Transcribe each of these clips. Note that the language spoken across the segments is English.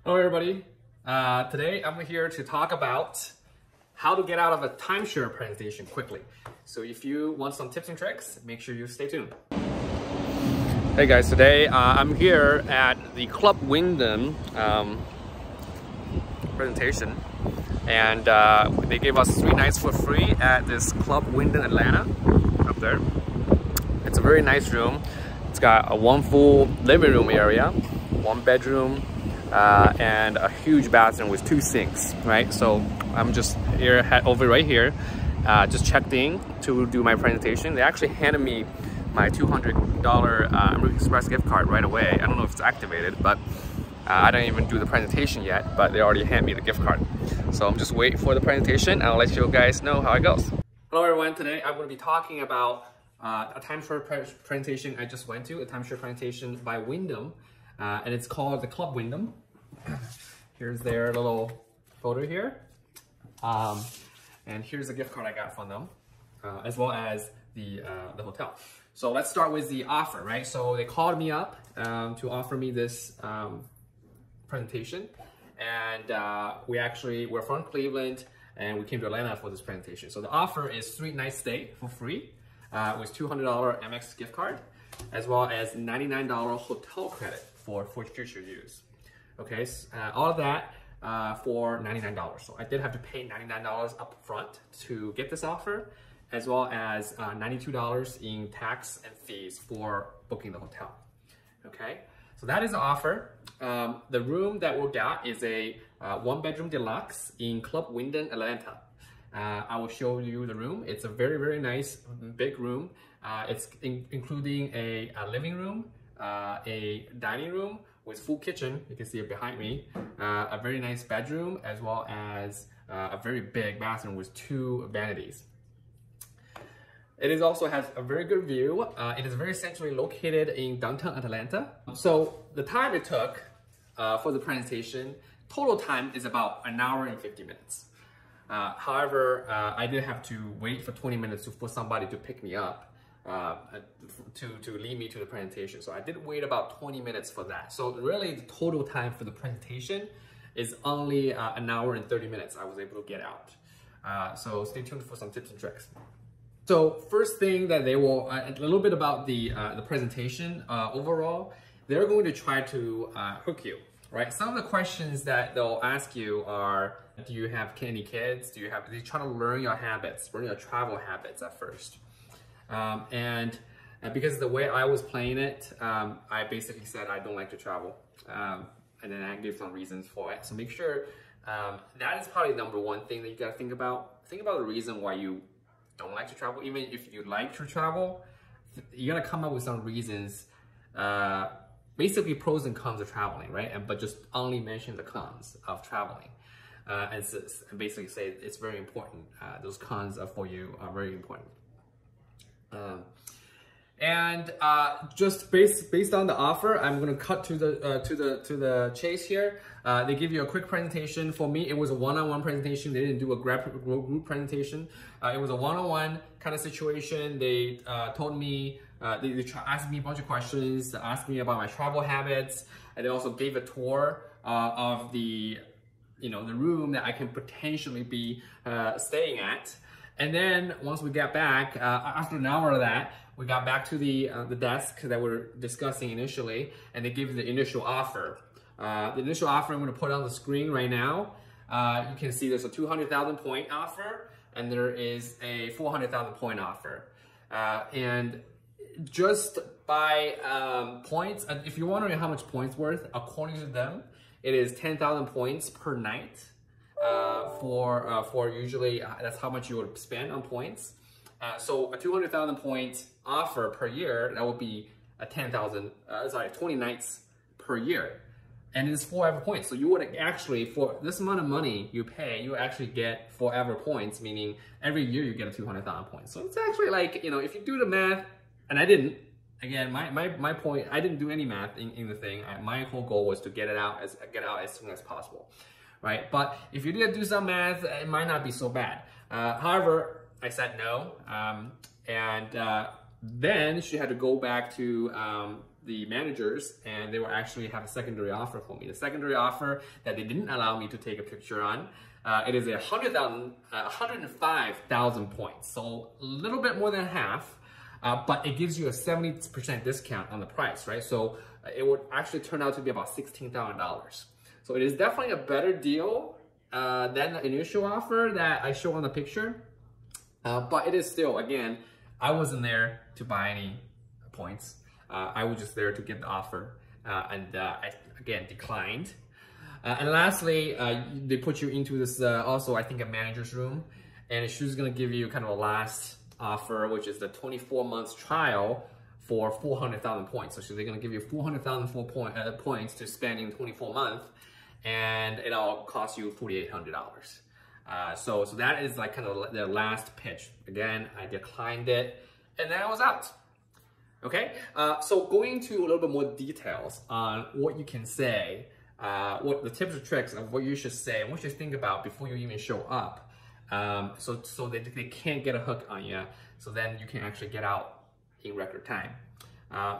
Hello everybody. Today I'm here to talk about how to get out of a timeshare presentation quickly. So if you want some tips and tricks, make sure you stay tuned. Hey guys, today I'm here at the Club Wyndham presentation, and they gave us 3 nights for free at this Club Wyndham Atlanta up there. It's a very nice room. It's got a 1 full living room area, 1 bedroom, and a huge bathroom with 2 sinks, right? So I'm just here, over right here, just checked in to do my presentation. They actually handed me my $200 American Express gift card right away. I don't know if it's activated, but I didn't even do the presentation yet, but they already handed me the gift card. So I'm just waiting for the presentation. I'll let you guys know how it goes. Hello everyone, today I'm going to be talking about a timeshare presentation I just went to, a timeshare presentation by Wyndham, and it's called the Club Wyndham. Here's their little photo here, and here's the gift card I got from them, as well as the hotel. So let's start with the offer, right? So they called me up to offer me this presentation, and we're from Cleveland, and we came to Atlanta for this presentation. So the offer is 3 nights stay for free with $200 Amex gift card, as well as $99 hotel credit for future use. Okay, so, all of that for $99. So I did have to pay $99 up front to get this offer, as well as $92 in tax and fees for booking the hotel. Okay, so that is the offer. The room that we got is a 1-bedroom deluxe in Club Wyndham, Atlanta. I will show you the room. It's a very, very nice big room. It's including a living room, a dining room with full kitchen. You can see it behind me. A very nice bedroom, as well as a very big bathroom with 2 vanities. It also has a very good view. It is very centrally located in downtown Atlanta. So the time it took for the presentation, total time is about 1 hour and 50 minutes. However, I did have to wait for 20 minutes for somebody to pick me up to lead me to the presentation. So I did wait about 20 minutes for that. So really the total time for the presentation is only 1 hour and 30 minutes I was able to get out. So stay tuned for some tips and tricks. So first thing that they will, a little bit about the presentation overall, they're going to try to hook you, right? Some of the questions that they'll ask you are, do you have any kids? They try to learn your habits, learn your travel habits at first. And because the way I was playing it, I basically said I don't like to travel. And then I gave some reasons for it. So make sure, that is probably number 1 thing that you gotta think about. Think about the reason why you don't like to travel. Even if you like to travel, you gotta come up with some reasons, basically pros and cons of traveling, right? But just only mention the cons of traveling. And basically say it's very important. Those cons for you are very important. Just based on the offer, I'm gonna cut to the chase here. They give you a quick presentation. For me, it was a one-on-one presentation. They didn't do a group presentation. It was a one-on-one kind of situation. They told me, they asked me a bunch of questions, asked me about my travel habits, and they also gave a tour of the room that I can potentially be staying at. And then once we got back, after an hour of that, we got back to the desk that we were discussing initially, and they gave the initial offer. The initial offer I'm going to put on the screen right now. You can see there's a 200,000 point offer, and there is a 400,000 point offer. And just by points, if you're wondering how much points worth, according to them, it is 10,000 points per night. For usually, that's how much you would spend on points. So a 200,000 point offer per year, that would be a 20 nights per year. And it's forever points. So you would actually, for this amount of money you pay, you actually get forever points, meaning every year you get a 200,000 points. So it's actually like, if you do the math, and I didn't, again, my point, I didn't do any math in the thing. My whole goal was to get out as soon as possible. Right? But if you did do some math, it might not be so bad. However, I said no, and then she had to go back to the managers, and they will actually have a secondary offer for me. The secondary offer that they didn't allow me to take a picture on, it is 105,000 points. So a little bit more than half, but it gives you a 70% discount on the price, right? So it would actually turn out to be about $16,000. So it is definitely a better deal than the initial offer that I show on the picture. But it is still, again, I wasn't there to buy any points. I was just there to get the offer, and I, again, declined. And lastly, they put you into this, also I think a manager's room, and she's gonna give you kind of a last offer, which is the 24 months trial for 400,000 points. So they're gonna give you 400,000 points to spend in 24 months, and it'll cost you $4,800. So that is like kind of the last pitch. Again, I declined it, and then I was out. Okay, so going to a little bit more details on what you can say, what the tips or tricks of what you should say and what you should think about before you even show up, so that they can't get a hook on you, so then you can actually get out in record time.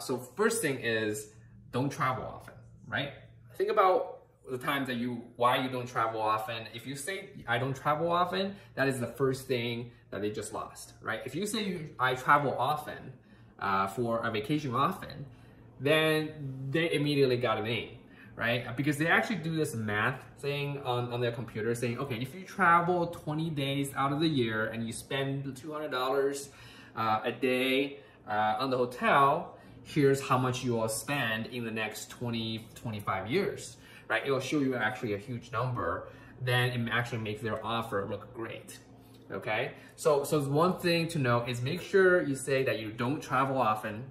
So first thing is, don't travel often, right? Think about the times that why you don't travel often. If you say, I don't travel often, that is the first thing that they just lost, right? If you say I travel often, for a vacation often, then they immediately got a name, right? Because they actually do this math thing on their computer saying, okay, if you travel 20 days out of the year and you spend $200 a day on the hotel, here's how much you will spend in the next 25 years, right? It will show you actually a huge number. Then it actually makes their offer look great. Okay, so one thing to know is make sure you say that you don't travel often.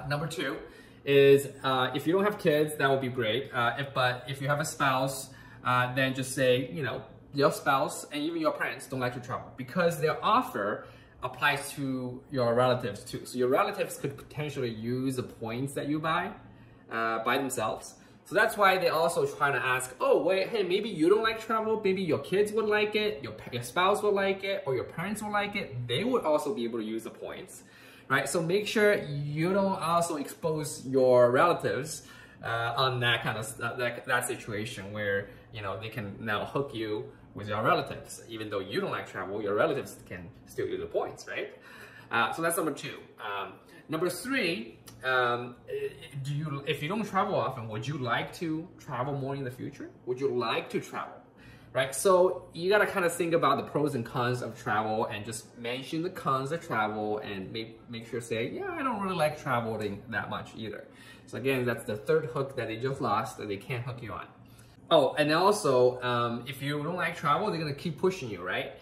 Number two is if you don't have kids, that would be great. But if you have a spouse, then just say, you know, your spouse and even your parents don't like to travel, because their offer applies to your relatives too. So your relatives could potentially use the points that you buy by themselves. So that's why they also trying to ask, oh, wait, hey, maybe you don't like travel, maybe your kids would like it, your spouse would like it, or your parents would like it. They would also be able to use the points, right? So make sure you don't also expose your relatives on that kind of that situation where, you know, they can now hook you with your relatives. Even though you don't like travel, your relatives can still use the points, right? So that's number two. Number three, if you don't travel often, would you like to travel more in the future? Would you like to travel, right? So you gotta kind of think about the pros and cons of travel and just mention the cons of travel and make sure say, yeah, I don't really like traveling that much either. So again, that's the third hook that they just lost that they can't hook you on. Oh, and also, if you don't like travel, they're gonna keep pushing you, right?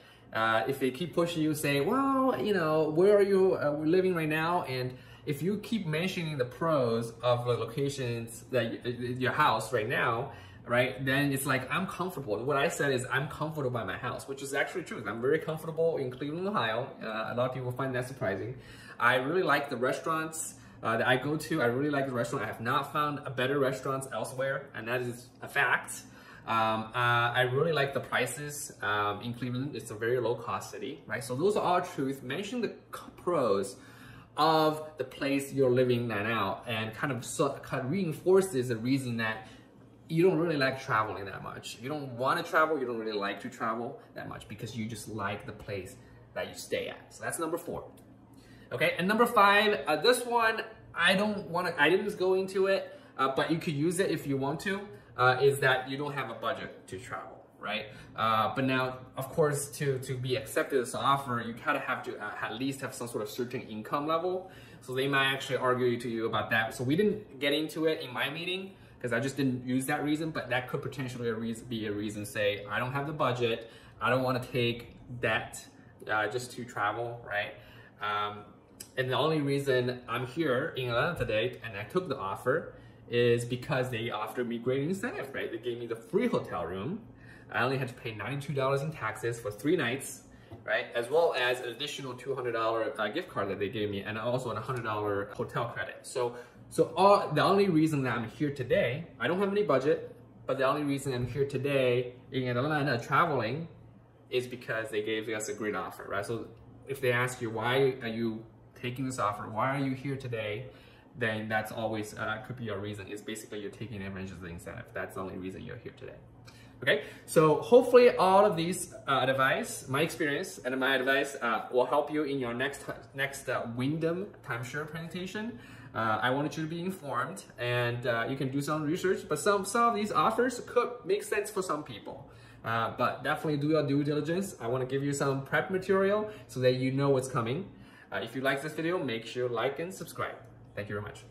If they keep pushing you, say, well, you know, where are you living right now? And if you keep mentioning the pros of the locations that your house right now, right, then it's like, I'm comfortable. What I said is I'm comfortable by my house, which is actually true. I'm very comfortable in Cleveland, Ohio. A lot of people find that surprising. I really like the restaurants that I go to. I really like the restaurant. I have not found a better restaurants elsewhere, and that is a fact. I really like the prices in Cleveland. It's a very low cost city, right? So those are all truth. Mention the pros of the place you're living now, and kind of reinforces the reason that you don't really like traveling that much. You don't want to travel, you don't really like to travel that much because you just like the place that you stay at. So that's number four. Okay, and number five, this one, I didn't go into it, but you could use it if you want to, is that you don't have a budget to travel, right? But now, of course, to be accepted as an offer, you kind of have to at least have some sort of certain income level. So they might actually argue to you about that. So we didn't get into it in my meeting because I just didn't use that reason, but that could potentially be a reason, say, I don't have the budget, I don't want to take debt just to travel, right? And the only reason I'm here in Atlanta today and I took the offer is because they offered me great incentive, right? They gave me the free hotel room. I only had to pay $92 in taxes for 3 nights, right? As well as an additional $200 gift card that they gave me, and also a $100 hotel credit. So the only reason that I'm here today, I don't have any budget, but the only reason I'm here today in Atlanta traveling is because they gave us a great offer, right? So if they ask you, why are you taking this offer? Why are you here today? then that's always could be a reason. It's basically you're taking advantage of the incentive. That's the only reason you're here today. Okay, so hopefully all of these advice, my experience and my advice will help you in your next Wyndham timeshare presentation. I wanted you to be informed, and you can do some research, but some of these offers could make sense for some people. But definitely do your due diligence. I want to give you some prep material so that you know what's coming. If you like this video, make sure you like and subscribe. Thank you very much.